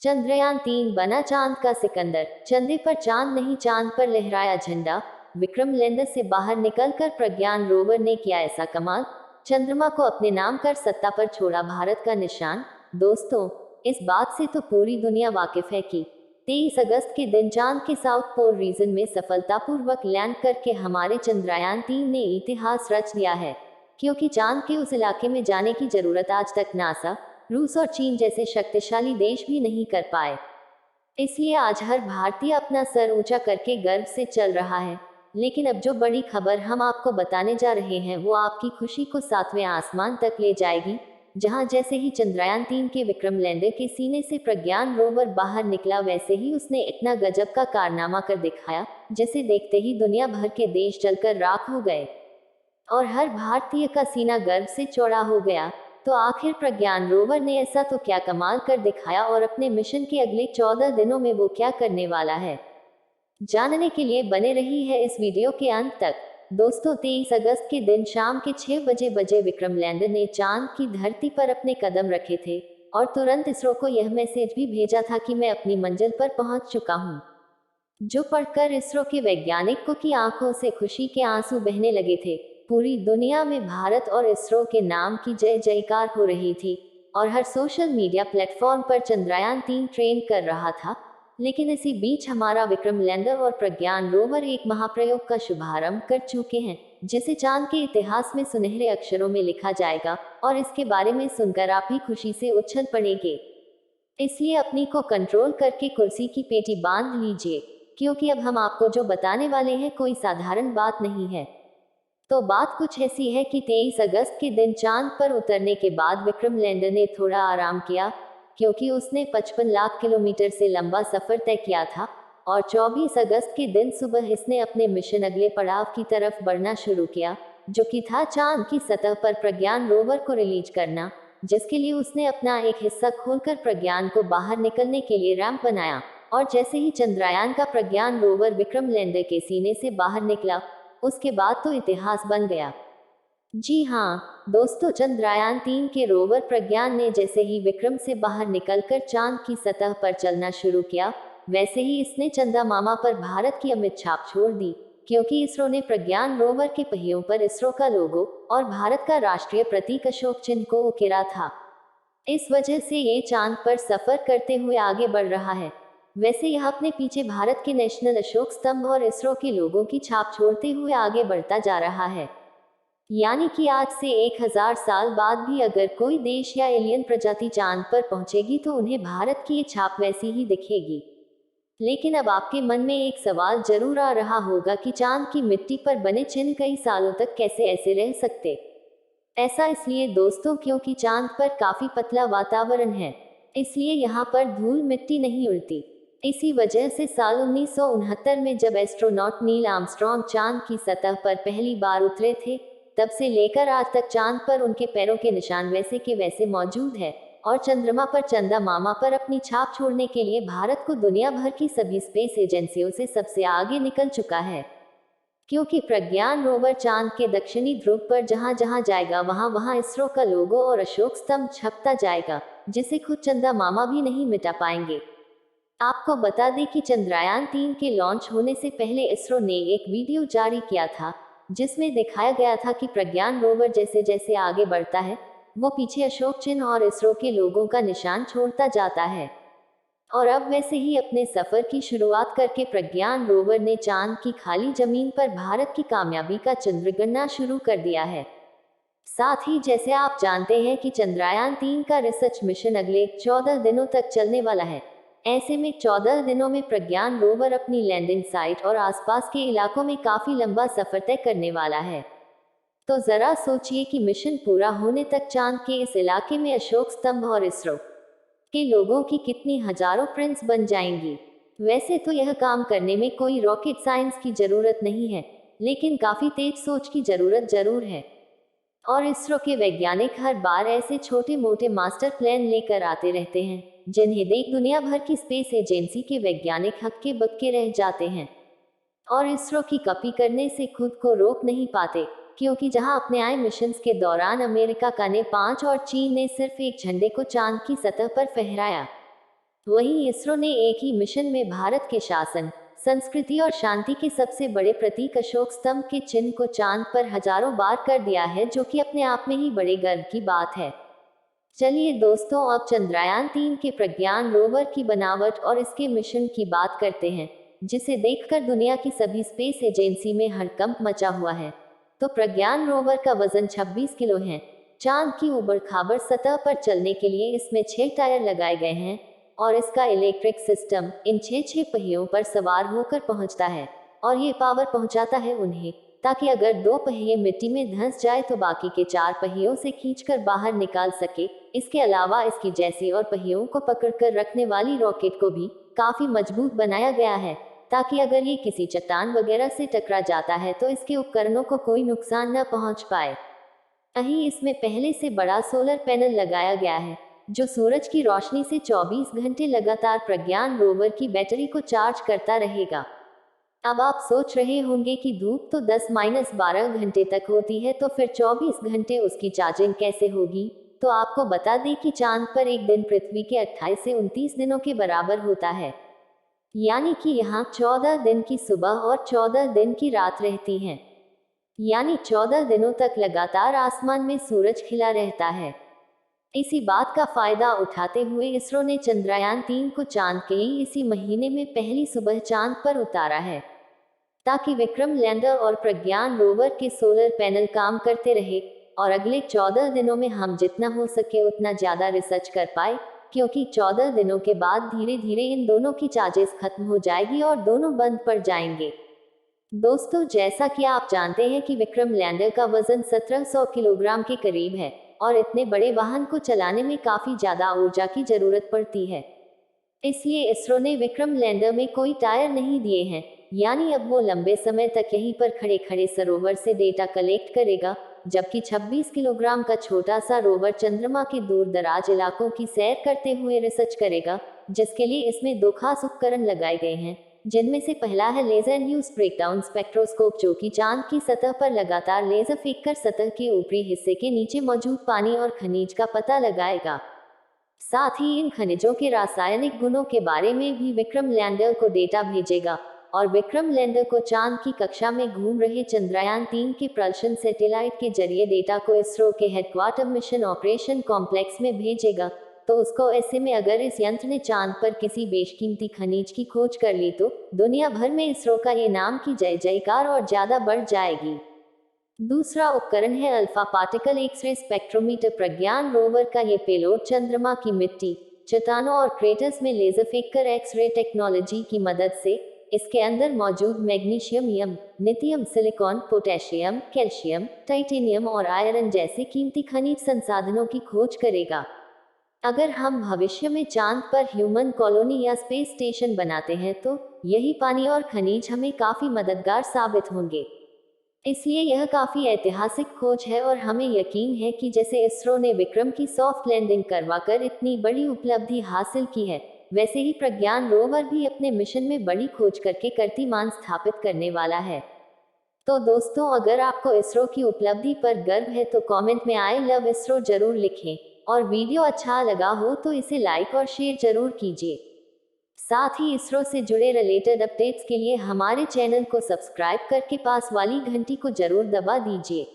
चंद्रयान 3 बना चांद का सिकंदर। चंदे पर चांद नहीं, चांद पर लहराया झंडा। विक्रम लैंडर से बाहर निकलकर प्रज्ञान रोवर ने किया ऐसा कमाल, चंद्रमा को अपने नाम कर सत्ता पर छोड़ा भारत का निशान। दोस्तों, इस बात से तो पूरी दुनिया वाकिफ है कि 23 अगस्त के दिन चांद के साउथ पोल रीजन में सफलतापूर्वक लैंड करके हमारे चंद्रयान 3 ने इतिहास रच लिया है। क्योंकि चांद के उस इलाके में जाने की जरूरत आज तक नासा, रूस और चीन जैसे शक्तिशाली देश भी नहीं कर पाए। इसलिए आज हर भारतीय अपना सर ऊंचा करके गर्व से चल रहा है। लेकिन अब जो बड़ी खबर हम आपको बताने जा रहे हैं वो आपकी खुशी को सातवें आसमान तक ले जाएगी। जहां जैसे ही चंद्रयान 3 के विक्रम लैंडर के सीने से प्रज्ञान रोवर बाहर निकला, वैसे ही उसने इतना गजब का कारनामा कर दिखाया, जिसे देखते ही दुनिया भर के देश जलकर राख हो गए और हर भारतीय का सीना गर्व से चौड़ा हो गया। तो आखिर प्रज्ञान रोवर ने ऐसा तो क्या कमाल कर दिखाया और अपने मिशन के अगले 14 दिनों में वो क्या करने वाला है, जानने के लिए बने रही है इस वीडियो के अंत तक। दोस्तों, 23 अगस्त के दिन शाम के 6 बजे विक्रम लैंडर ने चांद की धरती पर अपने कदम रखे थे और तुरंत इसरो को यह मैसेज भी भेजा था कि मैं अपनी मंजिल पर पहुंच चुका हूं। जो पढ़कर इसरो के वैज्ञानिकों की आंखों से खुशी के आंसू बहने लगे थे। पूरी दुनिया में भारत और इसरो के नाम की जय जयकार हो रही थी और हर सोशल मीडिया प्लेटफॉर्म पर चंद्रयान 3 ट्रेंड कर रहा था। लेकिन इसी बीच हमारा विक्रम लैंडर और प्रज्ञान रोवर एक महाप्रयोग का शुभारंभ कर चुके हैं, जिसे चांद के इतिहास में सुनहरे अक्षरों में लिखा जाएगा और इसके बारे में सुनकर आप भी खुशी से उछल पड़ेंगे। इसलिए अपनी को कंट्रोल करके कुर्सी की पेटी बांध लीजिए, क्योंकि अब हम आपको जो बताने वाले हैं कोई साधारण बात नहीं है। तो बात कुछ ऐसी है कि 23 अगस्त के दिन चांद पर उतरने के बाद विक्रम लैंडर ने थोड़ा आराम किया, क्योंकि उसने 55 लाख किलोमीटर से लंबा सफर तय किया था और 24 अगस्त के दिन सुबह इसने अपने मिशन अगले पड़ाव की तरफ बढ़ना शुरू किया, जो कि था चांद की सतह पर प्रज्ञान रोवर को रिलीज करना, जिसके लिए उसने अपना एक हिस्सा खोलकर प्रज्ञान को बाहर निकलने के लिए रैंप बनाया। और जैसे ही चंद्रयान का प्रज्ञान रोवर विक्रम लैंडर के सीने से बाहर निकला, उसके बाद तो इतिहास बन गया। जी हाँ दोस्तों, चंद्रयान 3 के रोवर प्रज्ञान ने जैसे ही विक्रम से बाहर निकलकर चांद की सतह पर चलना शुरू किया, वैसे ही इसने चंदा मामा पर भारत की अमिट छाप छोड़ दी, क्योंकि इसरो ने प्रज्ञान रोवर के पहियों पर इसरो का लोगो और भारत का राष्ट्रीय प्रतीक अशोक चिन्ह को उकेरा था। इस वजह से ये चांद पर सफर करते हुए आगे बढ़ रहा है। वैसे यह अपने पीछे भारत के नेशनल अशोक स्तंभ और इसरो के लोगों की छाप छोड़ते हुए आगे बढ़ता जा रहा है। यानी कि आज से 1000 साल बाद भी अगर कोई देश या एलियन प्रजाति चांद पर पहुंचेगी तो उन्हें भारत की ये छाप वैसी ही दिखेगी। लेकिन अब आपके मन में एक सवाल जरूर आ रहा होगा कि चांद की मिट्टी पर बने चिन्ह कई सालों तक कैसे ऐसे रह सकते। ऐसा इसलिए दोस्तों, क्योंकि चांद पर काफी पतला वातावरण है, इसलिए यहाँ पर धूल मिट्टी नहीं उड़ती। इसी वजह से साल 1969 में जब एस्ट्रोनॉट नील आर्मस्ट्रॉन्ग चांद की सतह पर पहली बार उतरे थे, तब से लेकर आज तक चांद पर उनके पैरों के निशान वैसे के वैसे मौजूद है और चंद्रमा पर चंदा मामा पर अपनी छाप छोड़ने के लिए भारत को दुनिया भर की सभी स्पेस एजेंसियों से सबसे आगे निकल चुका है। क्योंकि प्रज्ञान रोवर चांद के दक्षिणी ध्रुव पर जहां जहां जाएगा वहां वहां इसरो का लोगो और अशोक स्तंभ छपता जाएगा, जिसे खुद चंदा मामा भी नहीं मिटा पाएंगे। आपको बता दें कि चंद्रयान 3 के लॉन्च होने से पहले इसरो ने एक वीडियो जारी किया था, जिसमें दिखाया गया था कि प्रज्ञान रोवर जैसे जैसे आगे बढ़ता है, वो पीछे अशोक चिन्ह और इसरो के लोगों का निशान छोड़ता जाता है। और अब वैसे ही अपने सफर की शुरुआत करके प्रज्ञान रोवर ने चांद की खाली जमीन पर भारत की कामयाबी का चंद्र गणना शुरू कर दिया है। साथ ही जैसे आप जानते हैं कि चंद्रयान 3 का रिसर्च मिशन अगले 14 दिनों तक चलने वाला है। ऐसे में 14 दिनों में प्रज्ञान रोवर अपनी लैंडिंग साइट और आसपास के इलाकों में काफी लंबा सफर तय करने वाला है। तो जरा सोचिए कि मिशन पूरा होने तक चांद के इस इलाके में अशोक स्तंभ और इसरो के लोगों की कितनी हजारों प्रिंट्स बन जाएंगी। वैसे तो यह काम करने में कोई रॉकेट साइंस की जरूरत नहीं है, लेकिन काफी तेज सोच की जरूरत जरूर है। और इसरो के वैज्ञानिक हर बार ऐसे छोटे मोटे मास्टर प्लान लेकर आते रहते हैं, जिन्हें देख दुनिया भर की स्पेस एजेंसी के वैज्ञानिक हक्के बक्के रह जाते हैं और इसरो की कॉपी करने से खुद को रोक नहीं पाते। क्योंकि जहां अपने आए मिशंस के दौरान अमेरिका का ने 5 और चीन ने सिर्फ एक झंडे को चांद की सतह पर फहराया, वहीं इसरो ने एक ही मिशन में भारत के शासन, संस्कृति और शांति के सबसे बड़े प्रतीक अशोक स्तंभ के चिन्ह को चांद पर हजारों बार कर दिया है, जो कि अपने आप में ही बड़े गर्व की बात है। चलिए दोस्तों, अब चंद्रयान 3 के प्रज्ञान रोवर की बनावट और इसके मिशन की बात करते हैं, जिसे देखकर दुनिया की सभी स्पेस एजेंसी में हड़कंप मचा हुआ है। तो प्रज्ञान रोवर का वजन 26 किलो है। चांद की उबड़-खाबड़ सतह पर चलने के लिए इसमें 6 टायर लगाए गए हैं और इसका इलेक्ट्रिक सिस्टम इन 6 पहियों पर सवार होकर पहुंचता है और ये पावर पहुंचाता है उन्हें, ताकि अगर 2 पहिए मिट्टी में धंस जाए तो बाकी के 4 पहियों से खींचकर बाहर निकाल सके। इसके अलावा इसकी जैसी और पहियों को पकड़कर रखने वाली रॉकेट को भी काफी मजबूत बनाया गया है, ताकि अगर ये किसी चट्टान वगैरह से टकरा जाता है तो इसके उपकरणों को कोई नुकसान न पहुंच पाए। वहीं इसमें पहले से बड़ा सोलर पैनल लगाया गया है, जो सूरज की रोशनी से 24 घंटे लगातार प्रज्ञान रोवर की बैटरी को चार्ज करता रहेगा। अब आप सोच रहे होंगे कि धूप तो 10-12 घंटे तक होती है, तो फिर 24 घंटे उसकी चार्जिंग कैसे होगी? तो आपको बता दें कि चांद पर एक दिन पृथ्वी के 28 से 29 दिनों के बराबर होता है, यानी कि यहाँ 14 दिन की सुबह और 14 दिन की रात रहती है, यानी 14 दिनों तक लगातार आसमान में सूरज खिला रहता है। इसी बात का फायदा उठाते हुए इसरो ने चंद्रयान 3 को चांद के ही इसी महीने में पहली सुबह चांद पर उतारा है, ताकि विक्रम लैंडर और प्रज्ञान रोवर के सोलर पैनल काम करते रहे और अगले 14 दिनों में हम जितना हो सके उतना ज़्यादा रिसर्च कर पाए, क्योंकि 14 दिनों के बाद धीरे धीरे इन दोनों की चार्जेस खत्म हो जाएगी और दोनों बंद पड़ जाएंगे। दोस्तों, जैसा कि आप जानते हैं कि विक्रम लैंडर का वजन 1700 किलोग्राम के करीब है और इतने बड़े वाहन को चलाने में काफ़ी ज़्यादा ऊर्जा की ज़रूरत पड़ती है। इसलिए इसरो ने विक्रम लैंडर में कोई टायर नहीं दिए हैं, यानी अब वो लंबे समय तक यहीं पर खड़े खड़े सरोवर से डेटा कलेक्ट करेगा, जबकि 26 किलोग्राम का छोटा सा रोवर चंद्रमा के दूर दराज इलाकों की सैर करते हुए रिसर्च करेगा, जिसके लिए इसमें 2 खास उपकरण लगाए गए हैं, जिनमें से पहला है लेजर न्यूज ब्रेकडाउन स्पेक्ट्रोस्कोप, जो कि चांद की सतह पर लगातार लेजर फेंककर सतह के ऊपरी हिस्से के नीचे मौजूद पानी और खनिज का पता लगाएगा। साथ ही इन खनिजों के रासायनिक गुणों के बारे में भी विक्रम लैंडर को डेटा भेजेगा और विक्रम लैंडर को चांद की कक्षा में घूम रहे चंद्रयान 3 के प्रदर्शन सैटेलाइट के जरिए डेटा को इसरो के हेडक्वार्टर मिशन ऑपरेशन कॉम्प्लेक्स में भेजेगा। तो उसको ऐसे में अगर इस यंत्र ने चांद पर किसी बेशकीमती खनिज की खोज कर ली तो दुनिया भर में इसरो का ये नाम की जय जयकार और ज्यादा बढ़ जाएगी। दूसरा उपकरण है अल्फा पार्टिकल एक्सरे स्पेक्ट्रोमीटर। प्रज्ञान रोवर का ये पेलोड चंद्रमा की मिट्टी, चट्टानों और क्रेटर्स में लेजर फेंककर एक्सरे टेक्नोलॉजी की मदद से इसके अंदर मौजूद magnesium, lithium, silicon, potassium, calcium, titanium और आयरन जैसे कीमती खनिज संसाधनों की खोज करेगा। अगर हम भविष्य में चांद पर ह्यूमन कॉलोनी या स्पेस स्टेशन बनाते हैं तो यही पानी और खनिज हमें काफी मददगार साबित होंगे। इसलिए यह काफी ऐतिहासिक खोज है और हमें यकीन है कि जैसे इसरो ने विक्रम की सॉफ्ट लैंडिंग करवाकर इतनी बड़ी उपलब्धि हासिल की है, वैसे ही प्रज्ञान रोवर भी अपने मिशन में बड़ी खोज करके कीर्तिमान स्थापित करने वाला है। तो दोस्तों, अगर आपको इसरो की उपलब्धि पर गर्व है तो कमेंट में आई लव इसरो जरूर लिखें और वीडियो अच्छा लगा हो तो इसे लाइक और शेयर जरूर कीजिए। साथ ही इसरो से जुड़े रिलेटेड अपडेट्स के लिए हमारे चैनल को सब्सक्राइब करके पास वाली घंटी को जरूर दबा दीजिए।